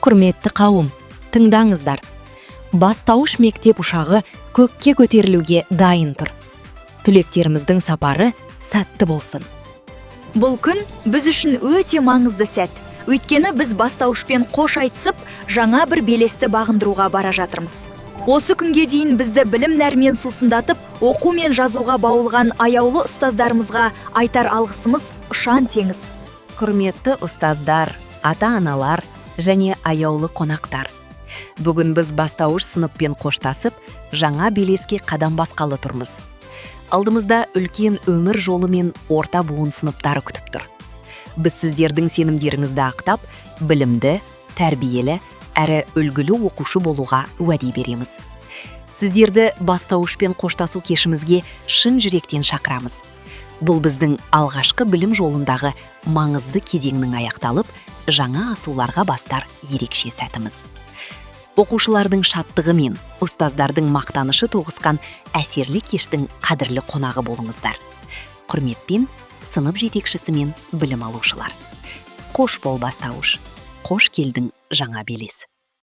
Құрметті қауым, тыңдаңыздар. Бастауыш мектеп ұшағы көкке көтерілуге дайын тұр. Түлектеріміздің сапары сәтті болсын. Бұл күн біз үшін өте маңызды сәт. Өйткені біз бастауышпен қош айтысып, жаңа бір белесті бағындыруға бара жатырмыз. Осы күнге дейін бізді білім нәрмен сусындатып, оқу мен жазуға баулған аяулы ұстаздарымызға айтар алғысымыз ұшан теңіз. Құрметті ұстаздар, ата-аналар және аяулы қонақтар. Бүгін біз бастауыш сыныппен қоштасып, жаңа белеске қадам басқалы тұрмыз. Алдымызда үлкен өмір жолы мен орта буын сыныптары күтіп тұр. Біз сіздердің сенімдеріңізді ақтап, білімді, тәрбиелі, әрі үлгілі оқушы болуға уәде береміз. Сіздерді бастауышпен қоштасу кешімізге шын жүректен шақырамыз. Бұл біздің алғашқы білім жолындағы маңызды кезеңнің аяқталып, жаңа асуларға бастар ерекше сәтіміз. Оқушылардың шаттығы мен ұстаздардың мақтанышы тоғысқан әсерлі кештің қадірлі қонағы болыңыздар. Құрметпен, сынып жетекшісі мен білім алушылар. Қош бол бастауыш, қош келдің жаңа белес.